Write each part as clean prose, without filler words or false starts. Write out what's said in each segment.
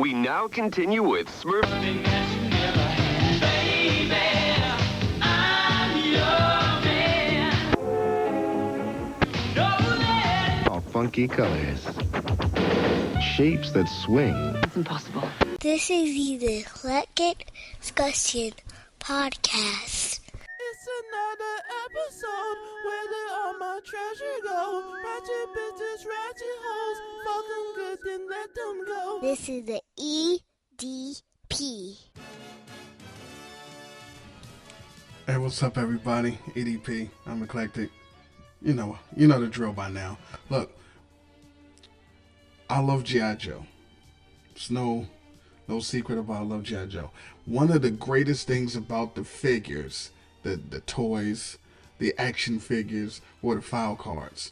We now continue with Smurf. All funky colors. Shapes that swing. It's impossible. This is the Eclectic Discussion Podcast. It's another episode where did all my treasure go? Ratchet bitches, ratchet hoes, fuck them good, then let them go. This is the EDP. Hey, what's up, everybody? EDP. I'm Eclectic. You know the drill by now. Look, I love G.I. Joe. It's no secret about I love G.I. Joe. One of the greatest things about the figures, the toys, the action figures, were the file cards.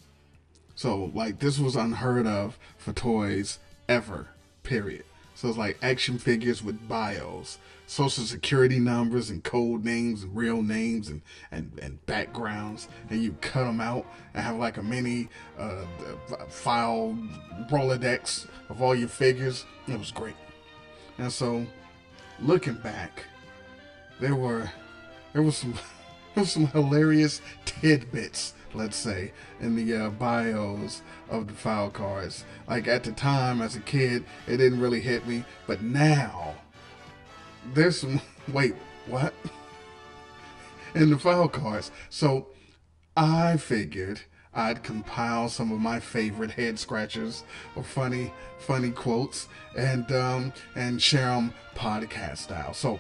So, like, this was unheard of for toys ever, period. So it's like action figures with bios, social security numbers and code names and real names and backgrounds, and you cut them out and have like a mini file Rolodex of all your figures. It was great. And so, looking back, there was some hilarious tidbits, let's say, in the bios of the file cards. Like, at the time, as a kid, it didn't really hit me, but now there's some wait, what? In the file cards. So I figured I'd compile some of my favorite head scratchers or funny quotes and share them podcast style. So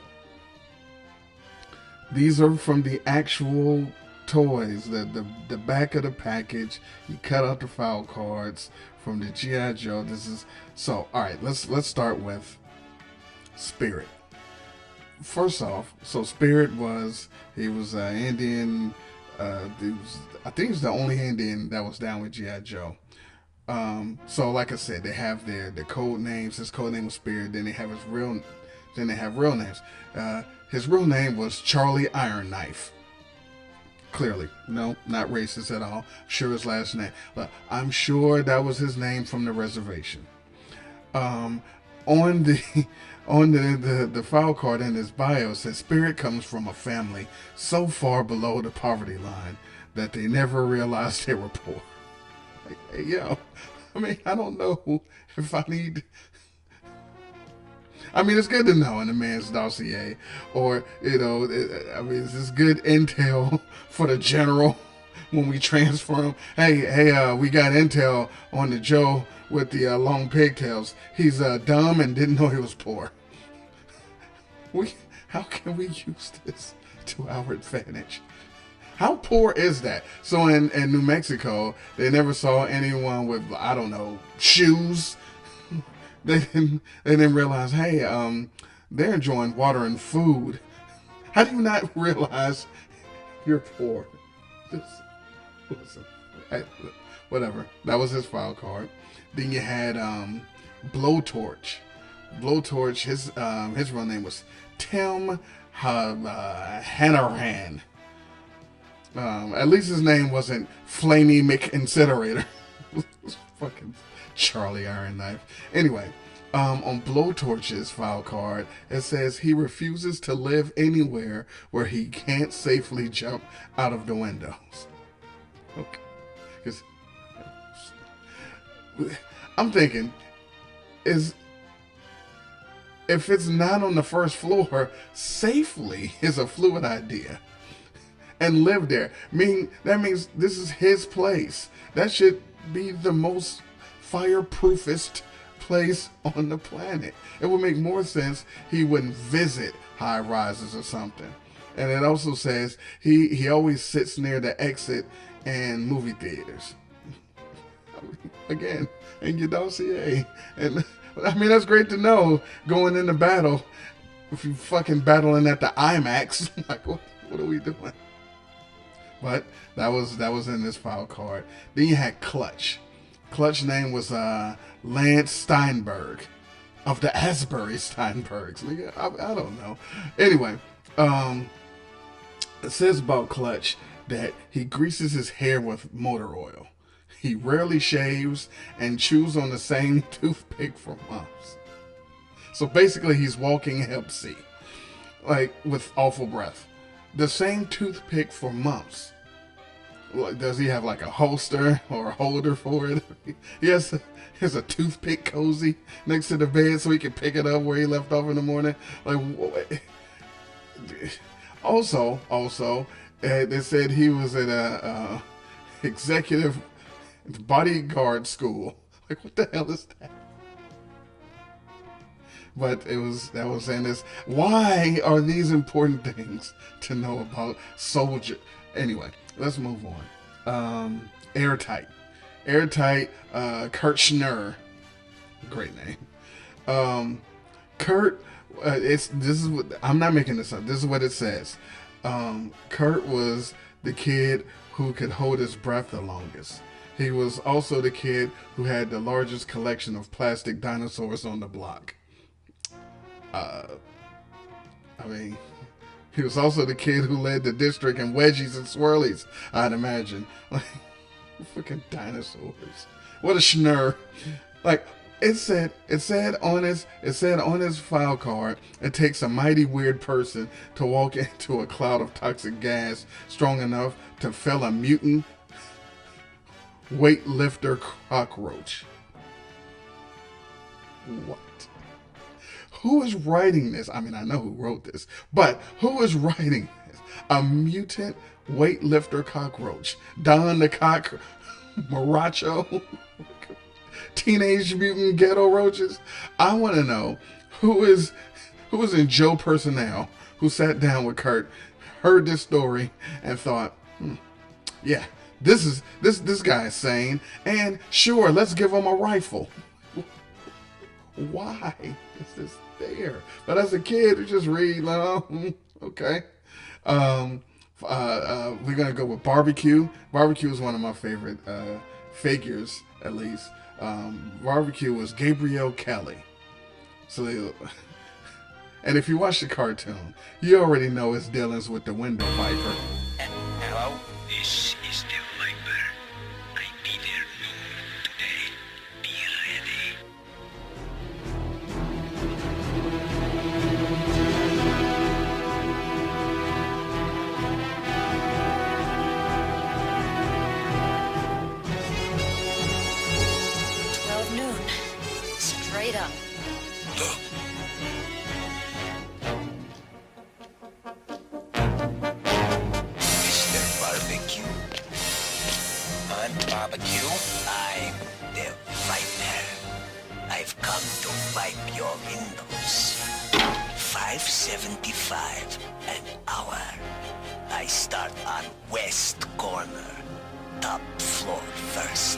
these are from the actual toys, the back of the package. You cut out the file cards from the G.I. Joe. This is so. All right, let's start with Spirit. First off, so Spirit was Indian. I think he was the only Indian that was down with G.I. Joe. So like I said, they have their code names. His code name was Spirit. Then they have real names. His real name was Charlie Iron Knife. Clearly, no, not racist at all. Sure, his last name, but I'm sure that was his name from the reservation. On the file card in his bio says Spirit comes from a family so far below the poverty line that they never realized they were poor. Like, hey, yo, I mean, I don't know if I need. I mean, it's good to know in a man's dossier, or, I mean, this is good intel for the general when we transfer him. Hey, we got intel on the Joe with the long pigtails. He's dumb and didn't know he was poor. How can we use this to our advantage? How poor is that? So in New Mexico, they never saw anyone with, I don't know, shoes. They didn't realize, hey, they're enjoying water and food. How do you not realize you're poor? Listen, whatever. That was his file card. Then you had Blowtorch. Blowtorch, his real name was Tim Hanrahan. At least his name wasn't Flamey McIncinerator. Fucking Charlie Iron Knife. Anyway, on Blowtorch's file card, it says he refuses to live anywhere where he can't safely jump out of the windows. Okay. 'Cause I'm thinking, if it's not on the first floor, safely is a fluid idea. And live there. That means this is his place. That should be the most fireproofest place on the planet. It would make more sense he wouldn't visit high rises or something. And it also says he always sits near the exit in movie theaters. Again, in your dossier. And I mean, that's great to know going into battle. If you fucking battling at the IMAX, like what are we doing? But that was in this file card. Then you had Clutch. Clutch name was Lance Steinberg of the Asbury Steinbergs. I don't know. Anyway, it says about Clutch that he greases his hair with motor oil. He rarely shaves and chews on the same toothpick for months. So basically, he's walking Hep C, like with awful breath. The same toothpick for mumps. Like, does he have like a holster or a holder for it? He has a toothpick cozy next to the bed so he can pick it up where he left off in the morning. Like, also, they said he was at a executive bodyguard school. Like, what the hell is that? But that was saying this. Why are these important things to know about soldier? Anyway, let's move on. Airtight, Kurt Schnurr, great name. Kurt, I'm not making this up. This is what it says. Kurt was the kid who could hold his breath the longest. He was also the kid who had the largest collection of plastic dinosaurs on the block. He was also the kid who led the district in wedgies and swirlies, I'd imagine. Like, freaking dinosaurs. What a schnurr. Like, it said on his file card, it takes a mighty weird person to walk into a cloud of toxic gas strong enough to fell a mutant weightlifter cockroach. What? Who is writing this? I mean, I know who wrote this, but who is writing this? A mutant weightlifter cockroach. Don the Cock Maracho? Teenage Mutant Ghetto Roaches? I want to know who is in Joe Personnel who sat down with Kurt, heard this story, and thought, yeah, this guy is sane, and sure, let's give him a rifle. Why is this there? But as a kid, you just read, like, oh, okay. We're gonna go with Barbecue. Barbecue is one of my favorite figures, at least. Barbecue was Gabrielle Kelly. So and if you watch the cartoon, you already know his dealings with the window viper. Hello? This is the Viper. I'll be there noon today. Be ready. Straight up. Mr. Barbecue. On barbecue, I'm the Viper. I've come to wipe your windows. $5.75 an hour. I start on west corner. Top floor first.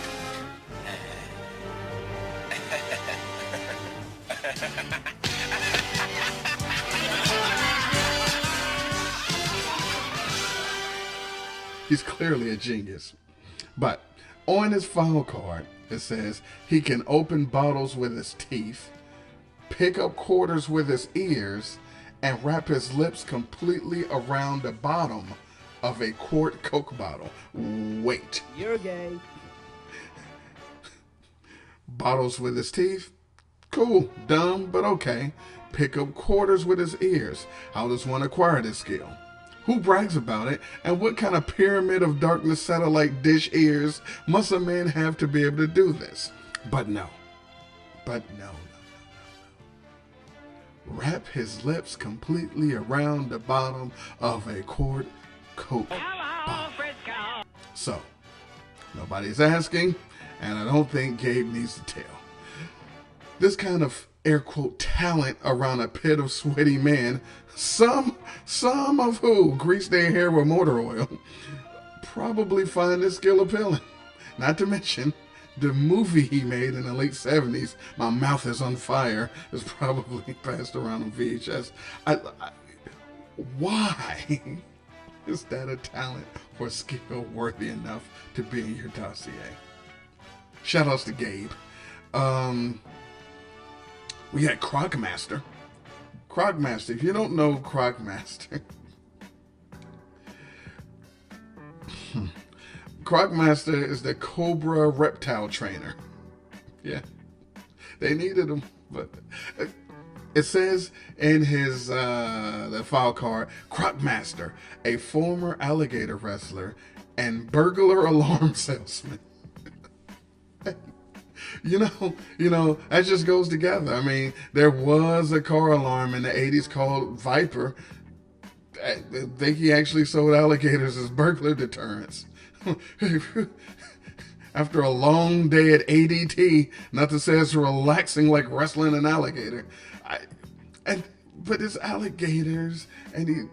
He's clearly a genius. But on his file card, it says he can open bottles with his teeth, pick up quarters with his ears, and wrap his lips completely around the bottom of a quart Coke bottle. Wait. You're gay. Bottles with his teeth? Cool. Dumb, but okay. Pick up quarters with his ears. How does one acquire this skill? Who brags about it? And what kind of pyramid of darkness satellite dish ears must a man have to be able to do this? But no. Wrap his lips completely around the bottom of a quart Coke bottle. So, nobody's asking, and I don't think Gabe needs to tell. This kind of air quote talent around a pit of sweaty men, some of who grease their hair with motor oil, probably find this skill appealing. Not to mention, the movie he made in the late 70s, My Mouth is on Fire, is probably passed around on VHS. Why is that a talent or skill worthy enough to be in your dossier? Shout outs to Gabe. We had Crocmaster. Crocmaster, if you don't know Crocmaster, Crocmaster is the Cobra reptile trainer. Yeah, they needed him, but It says in his the file card, Crockmaster, a former alligator wrestler and burglar alarm salesman. You know, that just goes together. I mean, there was a car alarm in the 80s called Viper. I think he actually sold alligators as burglar deterrents. After a long day at ADT, not to say it's relaxing like wrestling an alligator. But it's alligators, and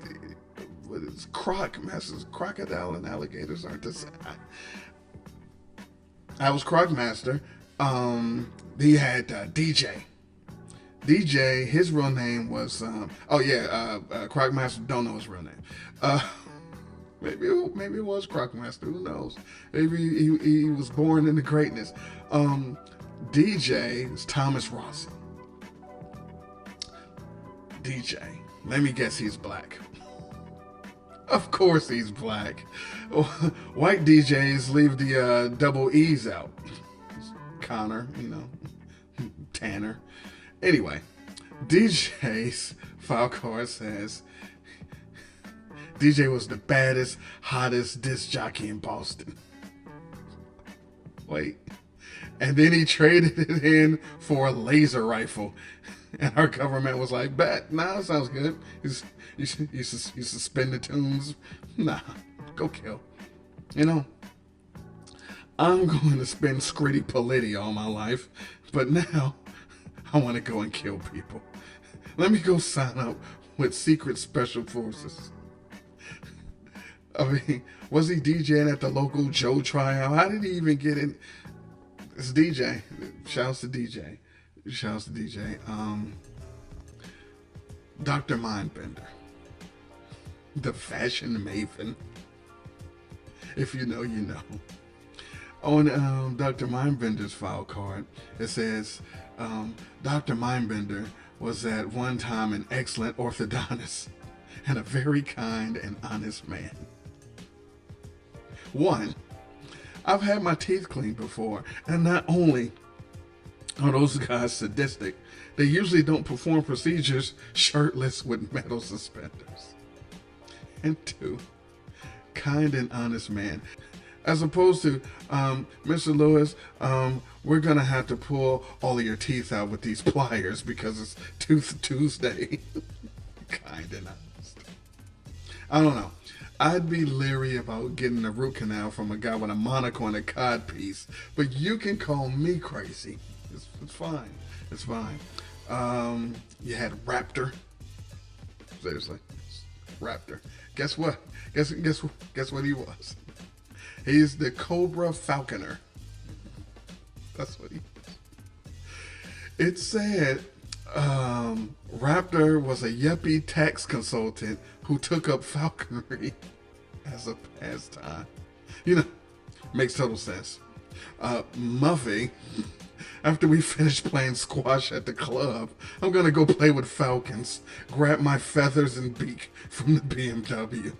it's Crockmasters. Crocodile and alligators aren't the same. I was Crockmaster. He had DJ. DJ, his real name was, Crockmaster, don't know his real name. Maybe it was Crockmaster, who knows? Maybe he was born into greatness. DJ is Thomas Rossi. DJ, let me guess he's black. Of course he's black. White DJs leave the double E's out. Connor, Tanner. Anyway, DJ's file card says DJ was the baddest, hottest disc jockey in Boston. Wait. And then he traded it in for a laser rifle. And our government was like, bet, nah, that sounds good. You suspend the tunes. Nah, go kill. I'm going to spend Scritti Politti all my life, but now I want to go and kill people. Let me go sign up with Secret Special Forces. I mean, was he DJing at the local Joe tryout? How did he even get in? It's DJ. Shouts to DJ. Dr. Mindbender. The fashion maven. If you know, you know. On Dr. Mindbender's file card, it says, Dr. Mindbender was at one time an excellent orthodontist and a very kind and honest man. 1, I've had my teeth cleaned before, and not only are those guys sadistic, they usually don't perform procedures shirtless with metal suspenders. And 2, kind and honest man. As opposed to, Mr. Lewis, we're going to have to pull all of your teeth out with these pliers because it's Tooth Tuesday. Kind and honest. I don't know. I'd be leery about getting a root canal from a guy with a monocle and a codpiece, but you can call me crazy. It's fine. It's fine. You had Raptor. Seriously. Raptor. Guess what? Guess what he was? He's the Cobra Falconer. That's what he is. It said Raptor was a yuppie tax consultant who took up falconry as a pastime. Makes total sense. Muffy, after we finish playing squash at the club, I'm going to go play with falcons, grab my feathers and beak from the BMW.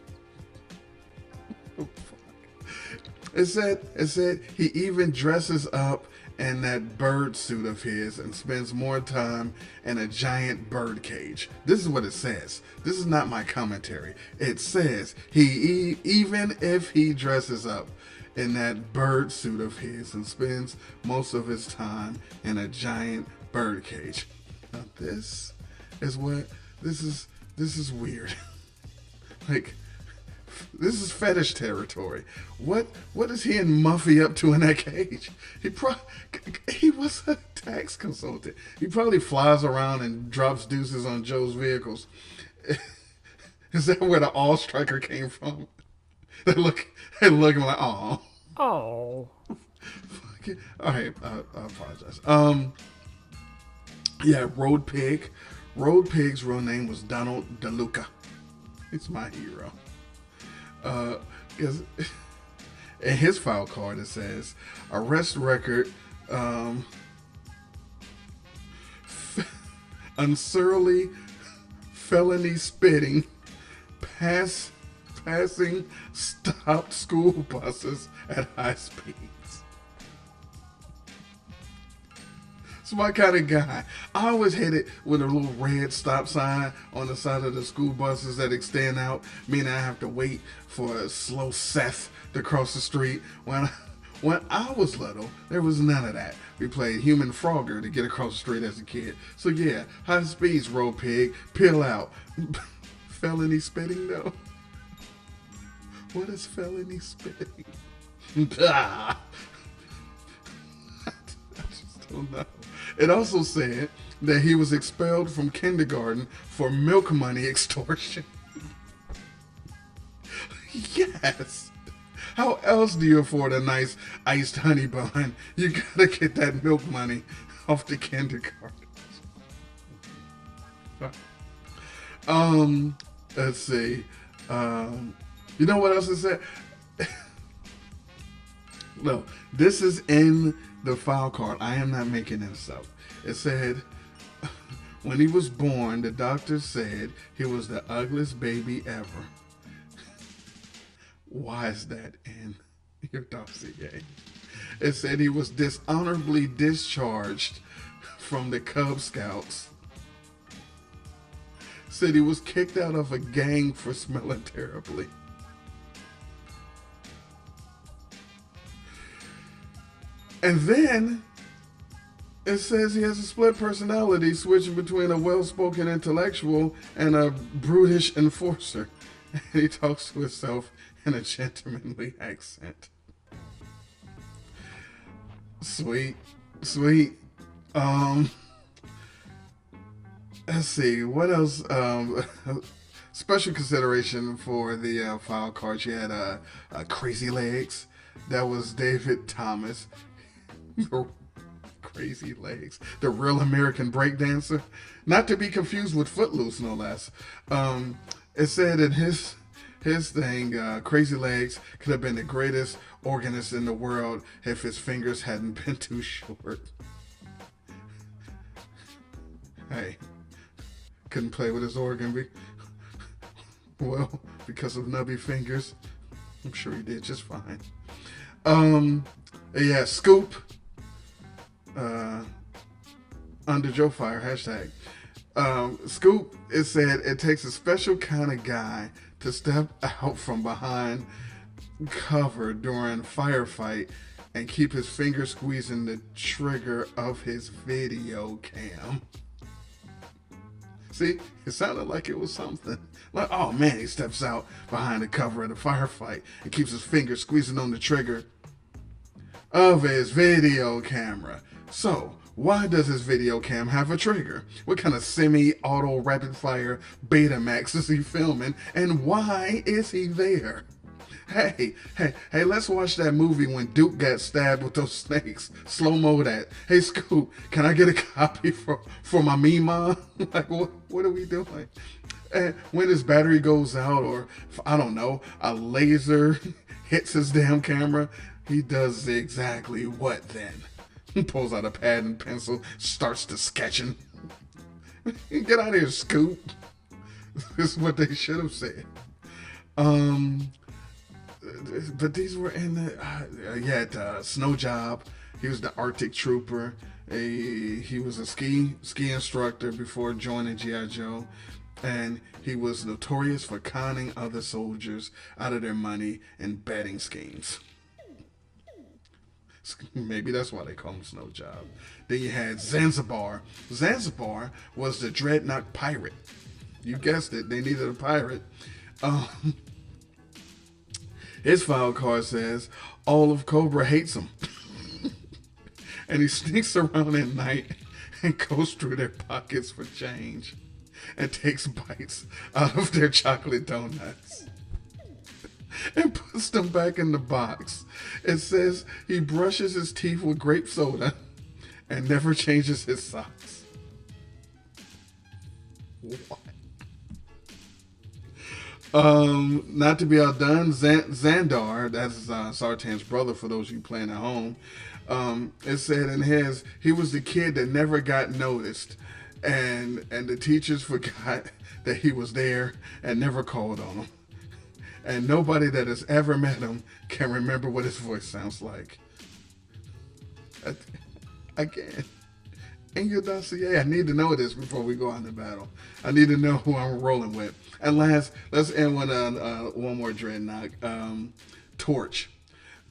It said he even dresses up in that bird suit of his and spends more time in a giant bird cage. This is what it says. This is not my commentary. It says even if he dresses up in that bird suit of his and spends most of his time in a giant bird cage. Now this is weird. Like, this is fetish territory. What is he and Muffy up to in that cage? He was a tax consultant. He probably flies around and drops deuces on Joe's vehicles. Is that where the All Striker came from? They look like, oh. Oh. All right, I apologize. Yeah, Road Pig. Road Pig's real name was Donald DeLuca. He's my hero. Because in his file card it says arrest record, unsurly felony spitting, passing stopped school buses at high speeds. It's my kind of guy. I always hate it with a little red stop sign on the side of the school buses that extend out, meaning I have to wait for a slow Seth to cross the street. When I was little, there was none of that. We played human Frogger to get across the street as a kid. So yeah, high speeds, roll pig, peel out. Felony spitting though? What is felony spitting? I just don't know. It also said that he was expelled from kindergarten for milk money extortion. Yes. How else do you afford a nice iced honey bun? You gotta get that milk money off the kindergarten. Let's see. You know what else it said? No, this is in the file card. I am not making this up. It said, when he was born, the doctor said he was the ugliest baby ever. Why is that in your dossier? It said he was dishonorably discharged from the Cub Scouts. Said he was kicked out of a gang for smelling terribly. And then it says he has a split personality, switching between a well-spoken intellectual and a brutish enforcer. And he talks to himself in a gentlemanly accent. Sweet. Let's see, what else? Special consideration for the file card. She had Crazy Legs. That was David Thomas. Crazy Legs, the real American breakdancer, not to be confused with Footloose, no less. It said in his thing, Crazy Legs could have been the greatest organist in the world if his fingers hadn't been too short. Hey, couldn't play with his organ. Well, because of nubby fingers. I'm sure he did just fine. Yeah, Scoop. Under Joe Fire, hashtag. Scoop, it said it takes a special kind of guy to step out from behind cover during firefight and keep his finger squeezing the trigger of his video cam. See, it sounded like it was something. Like, oh man, he steps out behind the cover of the firefight and keeps his finger squeezing on the trigger of his video camera. So, why does his video cam have a trigger? What kind of semi-auto rapid-fire Betamax is he filming? And why is he there? Hey, let's watch that movie when Duke got stabbed with those snakes. Slow-mo that. Hey, Scoop, can I get a copy for my Mima? Like, what are we doing? And when his battery goes out, or, I don't know, a laser hits his damn camera, he does exactly what then? He pulls out a pad and pencil, starts to sketching. Get out of here, Scoop. This is what they should have said. But these were in the Snow Job. He was the Arctic Trooper. He was a ski instructor before joining G.I. Joe, and he was notorious for conning other soldiers out of their money and betting schemes. Maybe that's why they call him Snow Job. Then you had Zanzibar. Zanzibar was the dreadnought pirate. You guessed it. They needed a pirate. His file card says all of Cobra hates him. And he sneaks around at night and goes through their pockets for change and takes bites out of their chocolate donuts and puts them back in the box. It says he brushes his teeth with grape soda and never changes his socks. What? Not to be outdone, Xandar, that's Sartan's brother for those of you playing at home, it said in his, he was the kid that never got noticed, and the teachers forgot that he was there and never called on him. And nobody that has ever met him can remember what his voice sounds like. Again, in your dossier. I need to know this before we go on to battle. I need to know who I'm rolling with. And last, let's end with one more dreadnought. Torch.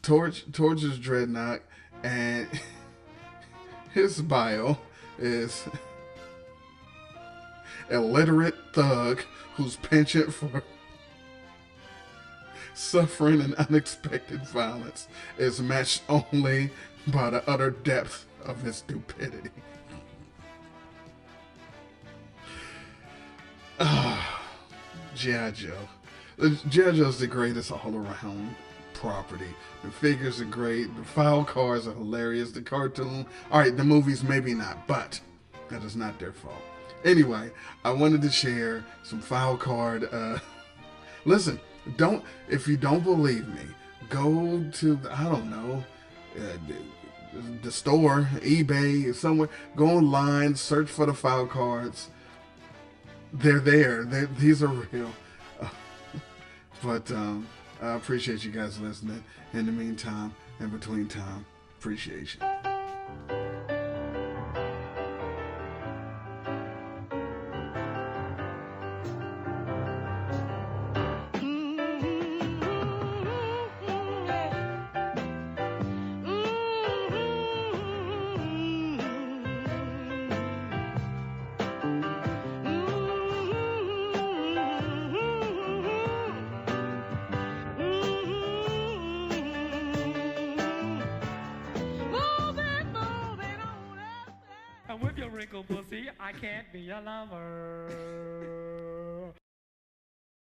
Torch is dreadnought, and his bio is illiterate thug whose penchant for suffering and unexpected violence is matched only by the utter depth of his stupidity. G.I. Joe. G.I. Joe's the greatest all-around property. The figures are great. The file cards are hilarious. The cartoon, alright, the movies maybe not, but that is not their fault. Anyway, I wanted to share some file card. Listen, if you don't believe me, go to, I don't know, the store, eBay, somewhere. Go online, search for the file cards. They're there. These are real. But I appreciate you guys listening. In the meantime, in between time, appreciation. And with your wrinkled pussy, I can't be your lover.